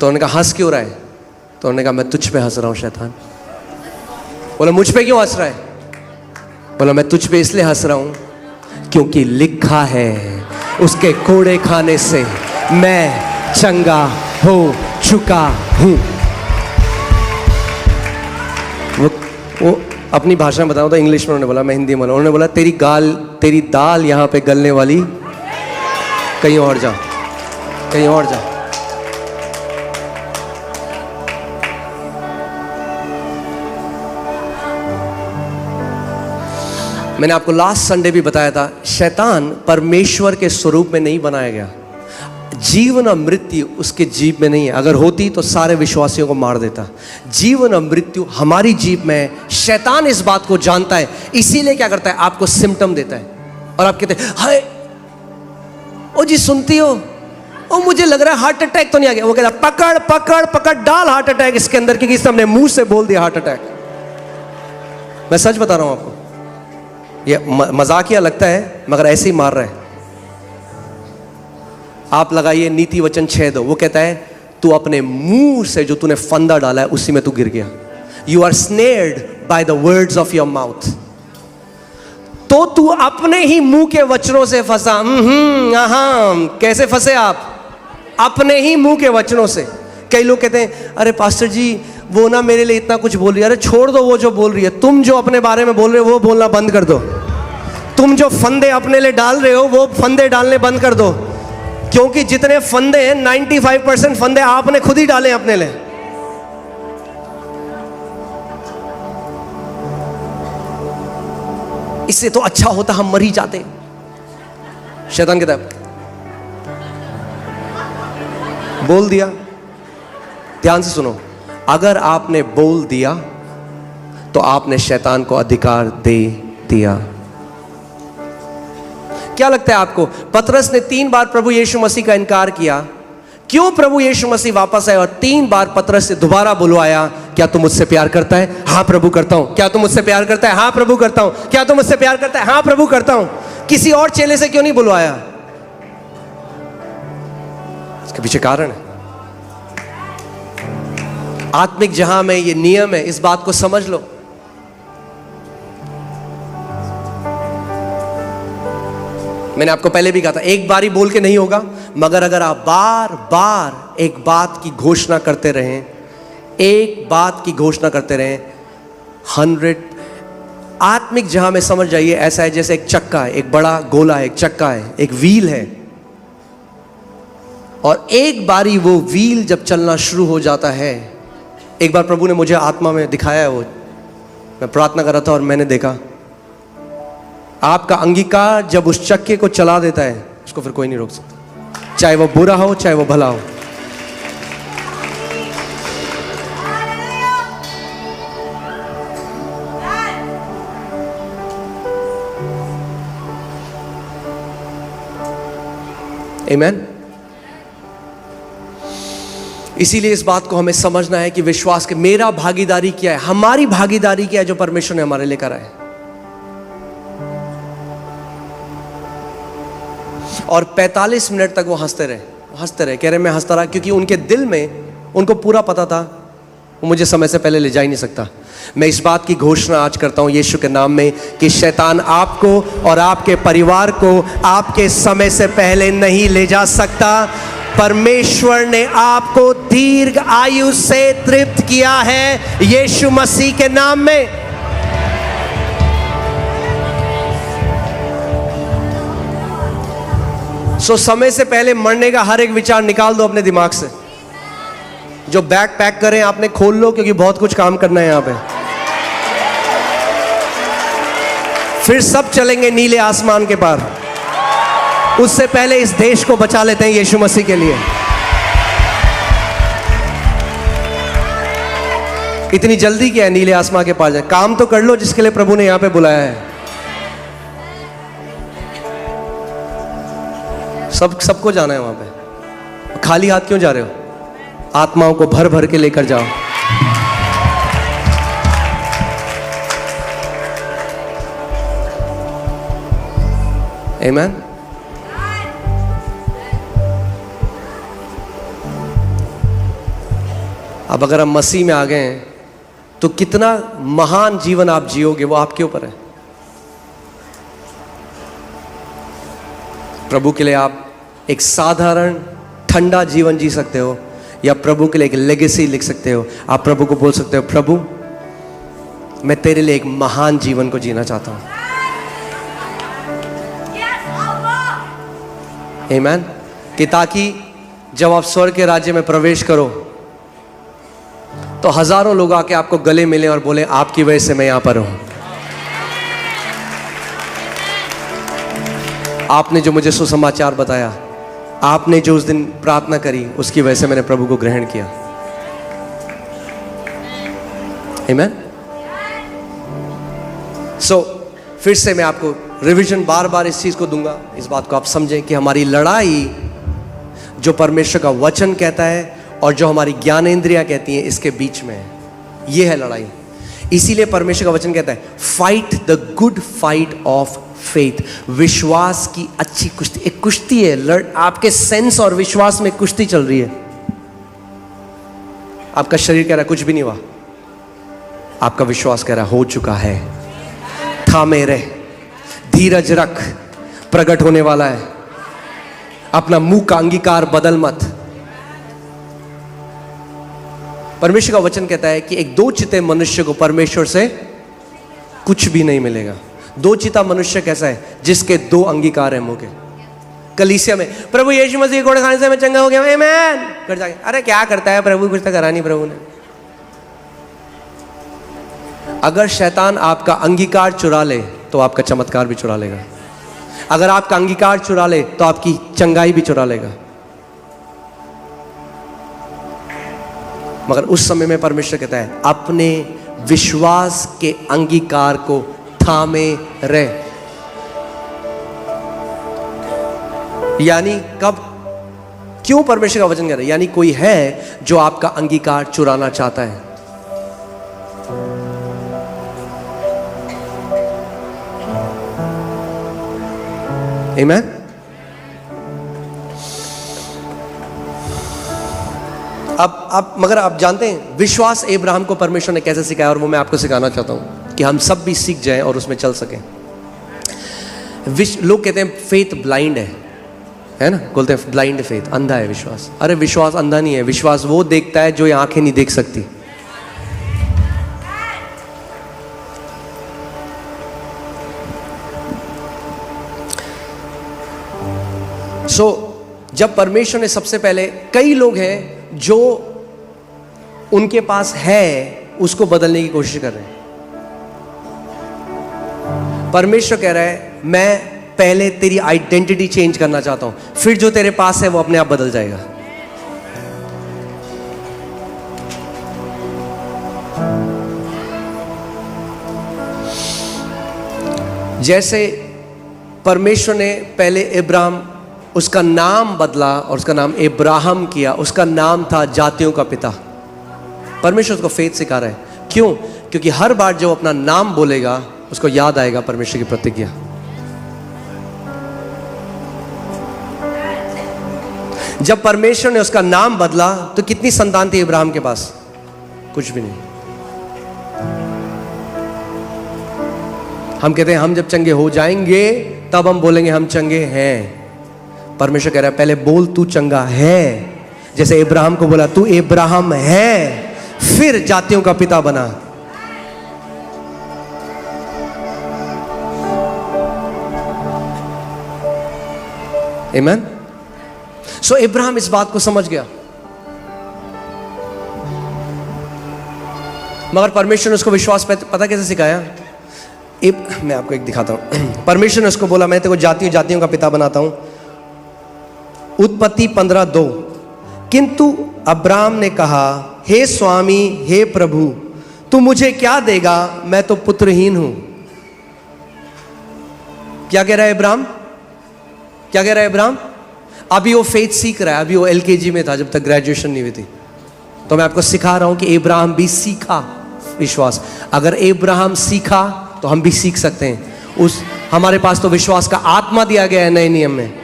तो उन्होंने कहा हंस क्यों रहा है? तो उन्होंने कहा मैं तुझ पे हंस रहा हूँ शैतान। बोला मुझ पे क्यों हंस रहा है? बोला मैं तुझ पे इसलिए हंस रहा हूँ क्योंकि लिखा है उसके कोड़े खाने से मैं चंगा हो चुका हूँ। वो अपनी भाषा में बताऊँ तो इंग्लिश में उन्होंने बोला, मैं हिंदी में बोला। उन्होंने बोला तेरी दाल यहाँ पे गलने वाली, कहीं और जा, कहीं और जा। मैंने आपको लास्ट संडे भी बताया था, शैतान परमेश्वर के स्वरूप में नहीं बनाया गया। जीवन और मृत्यु उसके जीभ में नहीं है। अगर होती तो सारे विश्वासियों को मार देता। जीवन और मृत्यु हमारी जीभ में है। शैतान इस बात को जानता है, इसीलिए क्या करता है, आपको सिम्टम देता है और आप कहते हैं हाय ओ जी सुनती हो, ओ मुझे लग रहा है हार्ट अटैक तो नहीं आ गया। वो कहता है पकड़ पकड़ पकड़ डाल हार्ट अटैक इसके अंदर, क्योंकि इसने हमने मुंह से बोल दिया हार्ट अटैक। मैं सच बता रहा हूं आपको, ये मजाकिया लगता है मगर ऐसे ही मार रहा है। आप लगाइए नीति वचन 6:2, वो कहता है तू अपने मुंह से जो तूने फंदा डाला है उसी में तू गिर गया। You are snared by the words of your mouth. तो तू अपने ही मुंह के वचनों से फंसा। कैसे फंसे आप? अपने ही मुंह के वचनों से। कई लोग कहते हैं अरे पास्टर जी वो ना मेरे लिए इतना कुछ बोल रही है। अरे छोड़ दो वो जो बोल रही है, तुम जो अपने बारे में बोल रहे हो वो बोलना बंद कर दो। तुम जो फंदे अपने लिए डाल रहे हो वो फंदे डालने बंद कर दो, क्योंकि जितने फंदे हैं 95% फंदे आपने खुद ही डाले अपने लिए। इससे तो अच्छा होता हम मर ही जाते। शैतान कहता है बोल दिया। ध्यान से सुनो, अगर आपने बोल दिया तो आपने शैतान को अधिकार दे दिया। क्या लगता है आपको, पतरस ने 3 बार प्रभु यीशु मसीह का इनकार किया, क्यों प्रभु यीशु मसीह वापस आए और 3 बार पतरस से दोबारा बुलवाया, क्या तू मुझसे प्यार करता है? हाँ प्रभु करता हूं। क्या तू मुझसे प्यार करता है? हाँ प्रभु करता हूं। क्या तू मुझसे प्यार करता है? हाँ प्रभु करता हूं। किसी और चेले से क्यों नहीं बुलवाया? इसके पीछे कारण है। आत्मिक जहां में ये नियम है, इस बात को समझ लो। मैंने आपको पहले भी कहा था, एक बार ही बोल के नहीं होगा, मगर अगर आप बार बार एक बात की घोषणा करते रहें, एक बात की घोषणा करते रहें, 100 आत्मिक जहां में समझ जाइए ऐसा है जैसे एक चक्का है, एक बड़ा गोला है, एक चक्का है, एक व्हील है, और एक बारी वो व्हील जब चलना शुरू हो जाता है। एक बार प्रभु ने मुझे आत्मा में दिखाया है, वो मैं प्रार्थना कर रहा था और मैंने देखा, आपका अंगीकार जब उस चक्के को चला देता है उसको फिर कोई नहीं रोक सकता, चाहे वो बुरा हो चाहे वो भला हो। आमीन। इसीलिए इस बात को हमें समझना है कि विश्वास के मेरा भागीदारी क्या है, हमारी भागीदारी क्या है जो परमेश्वर ने हमारे लिए करा है। और 45 मिनट तक वो हंसते रहे, कह रहे मैं हंसता रहा, क्योंकि उनके दिल में उनको पूरा पता था वो मुझे समय से पहले ले जा ही नहीं सकता। मैं इस बात की घोषणा आज करता हूं यीशु के नाम में कि शैतान आपको और आपके परिवार को आपके समय से पहले नहीं ले जा सकता। परमेश्वर ने आपको दीर्घ आयु से तृप्त किया है यीशु मसीह के नाम में। सो समय से पहले मरने का हर एक विचार निकाल दो अपने दिमाग से। जो बैग पैक करें आपने खोल लो, क्योंकि बहुत कुछ काम करना है यहां पे। फिर सब चलेंगे नीले आसमान के पार। उससे पहले इस देश को बचा लेते हैं यीशु मसीह के लिए। इतनी जल्दी क्या है नीले आसमान के पार जाए? काम तो कर लो जिसके लिए प्रभु ने यहां पे बुलाया है। सबको जाना है वहां पे। खाली हाथ क्यों जा रहे हो? आत्माओं को भर भर के लेकर जाओ। आमीन। अब अगर हम मसीह में आ गए हैं तो कितना महान जीवन आप जियोगे वो आपके ऊपर है। प्रभु के लिए आप एक साधारण ठंडा जीवन जी सकते हो, या प्रभु के लिए एक लेगेसी लिख सकते हो। आप प्रभु को बोल सकते हो, प्रभु मैं तेरे लिए एक महान जीवन को जीना चाहता हूं। आमीन। कि ताकि जब आप स्वर्ग के राज्य में प्रवेश करो तो हजारों लोग आके आपको गले मिले और बोले आपकी वजह से मैं यहां पर हूं। आपने जो मुझे सुसमाचार बताया, आपने जो उस दिन प्रार्थना करी, उसकी वजह से मैंने प्रभु को ग्रहण किया। आमीन। सो फिर से मैं आपको रिवीजन बार बार इस चीज को दूंगा, इस बात को आप समझें कि हमारी लड़ाई जो परमेश्वर का वचन कहता है और जो हमारी ज्ञानेंद्रियां कहती हैं इसके बीच में है। ये है लड़ाई। इसीलिए परमेश्वर का वचन कहता है fight the good fight of faith. विश्वास की अच्छी कुश्ती, एक कुश्ती है, आपके सेंस और विश्वास में कुश्ती चल रही है। आपका शरीर कह रहा है कुछ भी नहीं हुआ, आपका विश्वास कह रहा है हो चुका है। थामे रहे, धीरज रख, प्रकट होने वाला है। अपना मुंह का अंगीकार बदल मत। परमेश्वर का वचन कहता है कि एक दो चिते मनुष्य को परमेश्वर से कुछ भी नहीं मिलेगा। दो चिता मनुष्य कैसा है? जिसके दो अंगीकार हैं मुंह के। कलीसिया में प्रभु यीशु मसीह घोड़े खाने से मैं चंगा हो गया, आमीन कर जाके, अरे क्या करता है प्रभु, कुछ तो करा नहीं प्रभु ने। अगर शैतान आपका अंगीकार चुरा ले तो आपका चमत्कार भी चुरा लेगा। अगर आपका अंगीकार चुरा ले तो आपकी चंगाई भी चुरा लेगा। मगर उस समय में परमेश्वर कहता है अपने विश्वास के अंगीकार को थामे रहे। यानी कब, क्यों परमेश्वर का वचन कह रहा है? यानी कोई है जो आपका अंगीकार चुराना चाहता है। आमीन। अब मगर आप जानते हैं विश्वास अब्राहम को परमेश्वर ने कैसे सिखाया, और वो मैं आपको सिखाना चाहता हूं कि हम सब भी सीख जाएं और उसमें चल सकें। लोग कहते हैं फेथ ब्लाइंड है ना, बोलते हैं ब्लाइंड फेथ, अंधा है विश्वास। अरे विश्वास अंधा नहीं है, विश्वास वो देखता है जो ये आंखें नहीं देख सकती। जब परमेश्वर ने सबसे पहले, कई लोग हैं जो उनके पास है उसको बदलने की कोशिश कर रहे हैं। परमेश्वर कह रहा है मैं पहले तेरी आइडेंटिटी चेंज करना चाहता हूं, फिर जो तेरे पास है वो अपने आप बदल जाएगा। जैसे परमेश्वर ने पहले अब्राहम, उसका नाम बदला और उसका नाम अब्राहम किया, उसका नाम था जातियों का पिता। परमेश्वर उसको फेथ सिखा रहा है। क्यों? क्योंकि हर बार जो अपना नाम बोलेगा उसको याद आएगा परमेश्वर की प्रतिज्ञा। जब परमेश्वर ने उसका नाम बदला तो कितनी संतान थी अब्राहम के पास? कुछ भी नहीं। हम कहते हैं हम जब चंगे हो जाएंगे तब हम बोलेंगे हम चंगे हैं। परमेश्वर कह रहा है पहले बोल तू चंगा है, जैसे अब्राहम को बोला तू अब्राहम है, फिर जातियों का पिता बना। आमीन। सो अब्राहम इस बात को समझ गया, मगर परमेश्वर ने उसको विश्वास पता कैसे सिखाया? मैं आपको एक दिखाता हूं। परमेश्वर ने उसको बोला मैं तेरे को जातियों का पिता बनाता हूं। उत्पत्ति 15:2। किंतु अब्राम ने कहा हे स्वामी, हे प्रभु, तू मुझे क्या देगा? मैं तो पुत्रहीन हूं। क्या कह रहा है अब्राम? क्या कह रहा है अब्राम? अभी वो फेथ सीख रहा है, अभी वो एलकेजी में था जब तक ग्रेजुएशन नहीं हुई थी। तो मैं आपको सिखा रहा हूं कि अब्राहम भी सीखा विश्वास। अगर अब्राहम सीखा तो हम भी सीख सकते हैं। हमारे पास तो विश्वास का आत्मा दिया गया है नए नियम में।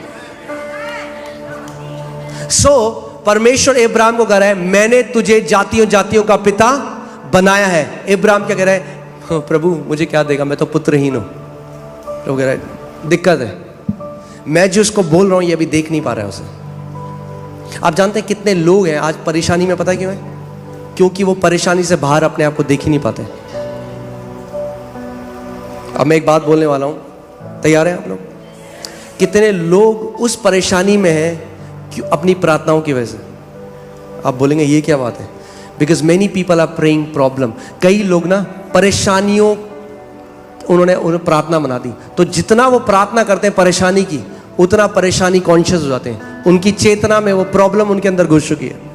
परमेश्वर इब्राहिम को कह रहा है मैंने तुझे जातियों जातियों का पिता बनाया है। इब्राहिम क्या कह रहा है, हाँ, प्रभु मुझे क्या देगा, मैं तो पुत्रहीन हूं। प्रभु कह रहा है दिक्कत है, मैं जो उसको बोल रहा हूं ये अभी देख नहीं पा रहा है उसे। आप जानते हैं कितने लोग हैं आज परेशानी में, पता क्यों है? क्योंकि वो परेशानी से बाहर अपने आप को देख ही नहीं पाते। अब मैं एक बात बोलने वाला हूं, तैयार हैं आप लोग? कितने लोग उस परेशानी में हैं क्यों? अपनी प्रार्थनाओं की वजह से। आप बोलेंगे ये क्या बात है? Because many people are praying problem. कई लोग ना परेशानियों उन्हें प्रार्थना बना दी, तो जितना वो प्रार्थना करते हैं परेशानी की, उतना परेशानी कॉन्शियस हो जाते हैं, उनकी चेतना में वो प्रॉब्लम उनके अंदर घुस चुकी है।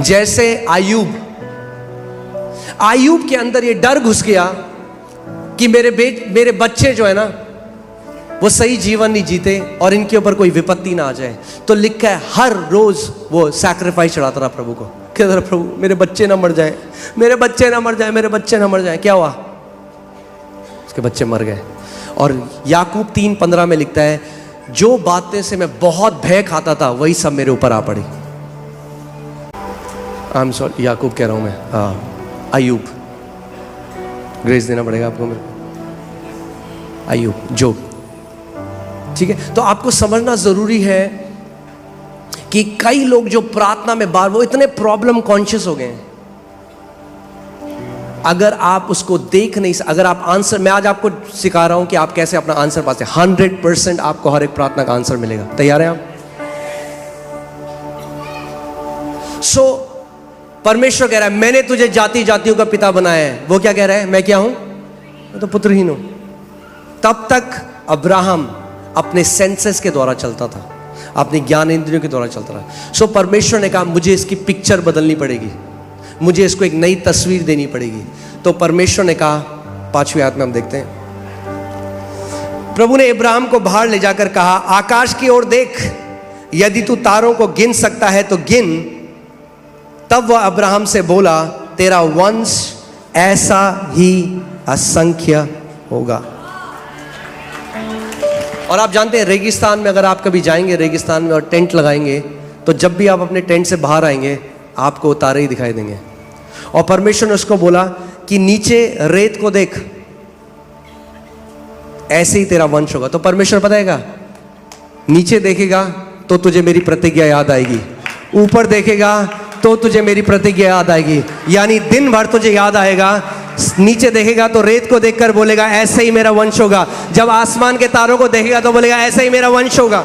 जैसे आयूब के अंदर ये डर घुस गया कि मेरे बच्चे जो है ना वो सही जीवन नहीं जीते और इनके ऊपर कोई विपत्ति ना आ जाए। तो लिखा है हर रोज वो सैक्रिफाइस चढ़ाता रहा प्रभु को, कहता रहा प्रभु मेरे बच्चे ना मर जाए, मेरे बच्चे ना मर जाए, मेरे बच्चे ना मर जाए। क्या हुआ? उसके बच्चे मर गए। और याकूब 3:15 में लिखता है जो बातें से मैं बहुत भय खाता था वही सब मेरे ऊपर आ पड़ी। आई एम सॉरी, याकूब कह रहा हूं मैं, अय्यूब, ग्रेस देना पड़ेगा आपको मेरे को। अय्यूब, जोब, ठीक है। तो आपको समझना जरूरी है कि कई लोग जो प्रार्थना में बार वो इतने प्रॉब्लम कॉन्शियस हो गए हैं, अगर आप उसको देख नहीं, अगर आप आंसर, मैं आज आपको सिखा रहा हूं कि आप कैसे अपना आंसर पाते हैं। 100% आपको हर एक प्रार्थना का आंसर मिलेगा। तैयार हैं आप? परमेश्वर कह रहा है मैंने तुझे जाति जातियों का पिता बनाया है। वो क्या कह रहा है? मैं क्या हूं? मैं तो पुत्रहीन हूं। तब तक अब्राहम अपने सेंसेस के द्वारा चलता था, अपने ज्ञान इंद्रियों के द्वारा चलता रहा। परमेश्वर ने कहा मुझे इसकी पिक्चर बदलनी पड़ेगी, मुझे इसको एक नई तस्वीर देनी पड़ेगी। तो परमेश्वर ने कहा, 5वीं आयत में हम देखते हैं, प्रभु ने इब्राहिम को बाहर ले जाकर कहा आकाश की ओर देख, यदि तू तारों को गिन सकता है तो गिन। तब वह अब्राहम से बोला तेरा वंश ऐसा ही असंख्य होगा। और आप जानते हैं रेगिस्तान में अगर आप कभी जाएंगे रेगिस्तान में और टेंट लगाएंगे, तो जब भी आप अपने टेंट से बाहर आएंगे आपको तारे ही दिखाई देंगे। और परमेश्वर ने उसको बोला कि नीचे रेत को देख, ऐसे ही तेरा वंश होगा। तो परमेश्वर पता है क्या, नीचे देखेगा तो तुझे मेरी प्रतिज्ञा याद आएगी, ऊपर देखेगा तो तुझे मेरी प्रतिज्ञा याद आएगी। यानी दिन भर तुझे याद आएगा। नीचे देखेगा तो रेत को देखकर बोलेगा ऐसे ही मेरा वंश होगा। जब आसमान के तारों को देखेगा तो बोलेगा ऐसे ही मेरा वंश होगा।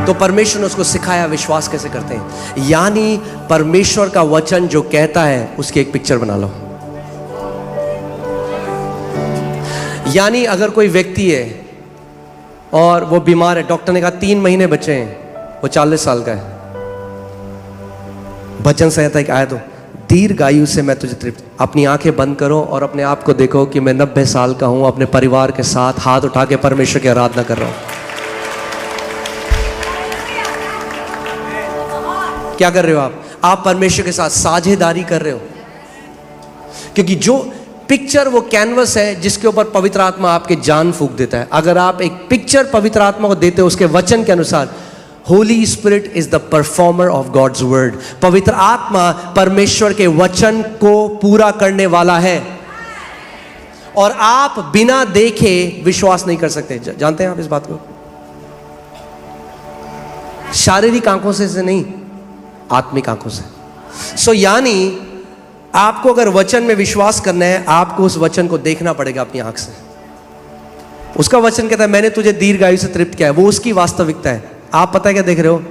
तो परमेश्वर ने उसको सिखाया विश्वास कैसे करते हैं। यानी परमेश्वर का वचन जो कहता है उसकी एक पिक्चर बना लो। यानी अगर कोई व्यक्ति है और वो बीमार है, डॉक्टर ने कहा 3 महीने बचे हैं, वो 40 साल का है, वचन संहिता एक आयत हो, दीर्घायु से मैं तुझे तृप्त। अपनी आंखें बंद करो और अपने आप को देखो कि मैं 90 साल का हूं, अपने परिवार के साथ हाथ उठा के परमेश्वर की आराधना कर रहा हूं। क्या कर रहे हो आप परमेश्वर के साथ साझेदारी कर रहे हो। क्योंकि जो पिक्चर वो कैनवस है जिसके ऊपर पवित्र आत्मा आपके जान फूंक देता है। अगर आप एक पिक्चर पवित्र आत्मा को देते हो उसके वचन के अनुसार, holy spirit is the performer of God's word. पवित्र आत्मा परमेश्वर के वचन को पूरा करने वाला है और आप बिना देखे विश्वास नहीं कर सकते। जानते हैं आप इस बात को? शारीरिक आंखों से नहीं, आत्मिक आंखों से। यानी आपको अगर वचन में विश्वास करना है, आपको उस वचन को देखना पड़ेगा अपनी आंख से। उसका वचन कहता है मैंने तुझे दीर्घायु से तृप्त किया है, वो उसकी वास्तविकता है। आप पता है क्या देख रहे हो?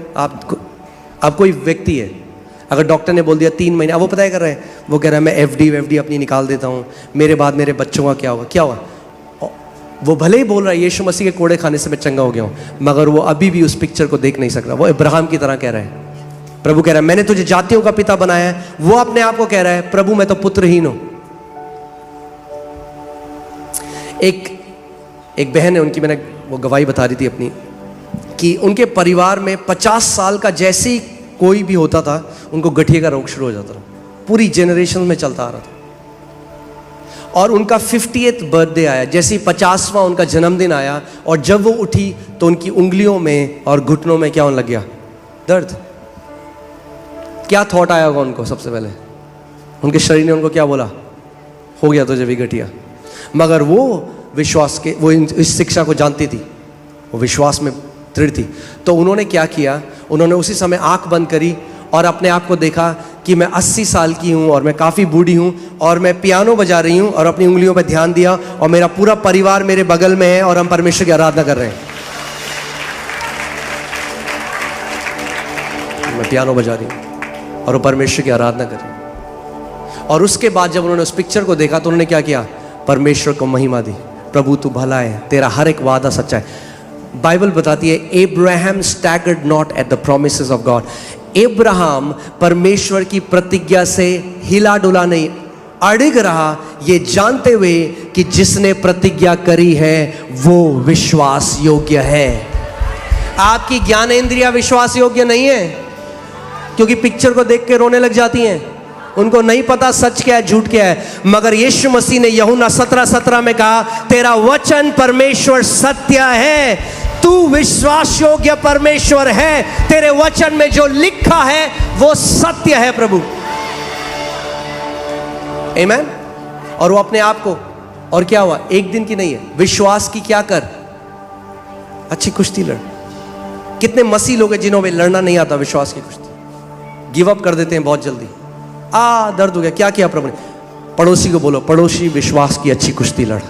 आप कोई व्यक्ति है, अगर डॉक्टर ने बोल दिया 3 महीने, अब वो पता है कर रहे हैं, वो कह रहा है मैं एफडी अपनी निकाल देता हूँ, मेरे बाद मेरे बच्चों का क्या हुआ? क्या हुआ? वो भले ही बोल रहा है यीशु मसीह के कोड़े खाने से मैं चंगा हो गया हूँ, मगर वो अभी भी उस पिक्चर को देख नहीं सक रहा। वो इब्राहिम की तरह कह रहा है। प्रभु कह रहा है मैंने तुझे जातियों का पिता बनाया है, वो अपने आप को कह रहा है प्रभु मैं तो पुत्रहीन हूं। एक बहन है, उनकी मैंने वो गवाही बता रही थी अपनी, कि उनके परिवार में 50 साल का जैसे ही कोई भी होता था उनको गठिया का रोग शुरू हो जाता था, पूरी जेनरेशन में चलता आ रहा था। और उनका 50th बर्थडे आया, जैसे ही 50वां उनका जन्मदिन आया, और जब वो उठी तो उनकी उंगलियों में और घुटनों में क्या होने लग गया? दर्द। क्या थॉट आया होगा उनको? सबसे पहले उनके शरीर ने उनको क्या बोला? हो गया तुझे भी घटिया। मगर वो विश्वास के, वो इस शिक्षा को जानती थी, वो विश्वास में दृढ़ थी। तो उन्होंने क्या किया? उन्होंने उसी समय आंख बंद करी और अपने आप को देखा कि मैं 80 साल की हूँ और मैं काफ़ी बूढ़ी हूँ और मैं पियानो बजा रही हूँ, और अपनी उंगलियों पर ध्यान दिया, और मेरा पूरा परिवार मेरे बगल में है और हम परमेश्वर की आराधना कर रहे हैं। मैं पियानो बजा रही हूँ और वो परमेश्वर की आराधना कर रही हूँ। और उसके बाद जब उन्होंने उस पिक्चर को देखा तो उन्होंने क्या किया? परमेश्वर को महिमा दी। प्रभु तू भला है, तेरा हर एक वादा सच्चा है। बाइबल बताती है Abraham staggered not at the promises of God. Abraham परमेश्वर की प्रतिज्ञा से हिला डुला नहीं, अड़िग रहा, ये जानते हुए कि जिसने प्रतिज्ञा करी है वो विश्वास योग्य है। आपकी ज्ञानेंद्रिया विश्वास योग्य नहीं है, क्योंकि पिक्चर को देख के रोने लग जाती हैं। उनको नहीं पता सच क्या है झूठ क्या है। मगर यीशु मसीह ने यूहन्ना 17:17 में कहा, तेरा वचन परमेश्वर सत्य है, तू विश्वास योग्य परमेश्वर है, तेरे वचन में जो लिखा है वो सत्य है प्रभु। आमीन। और वो अपने आप को, और क्या हुआ? एक दिन की नहीं है, विश्वास की क्या कर, अच्छी कुश्ती लड़। कितने मसीह लोग हैं जिन्होंने लड़ना नहीं आता विश्वास की कुश्ती, गिव अप कर देते हैं बहुत जल्दी। दर्द हो गया, क्या किया प्रभु ने? पड़ोसी को बोलो, पड़ोसी विश्वास की अच्छी कुश्ती लड़।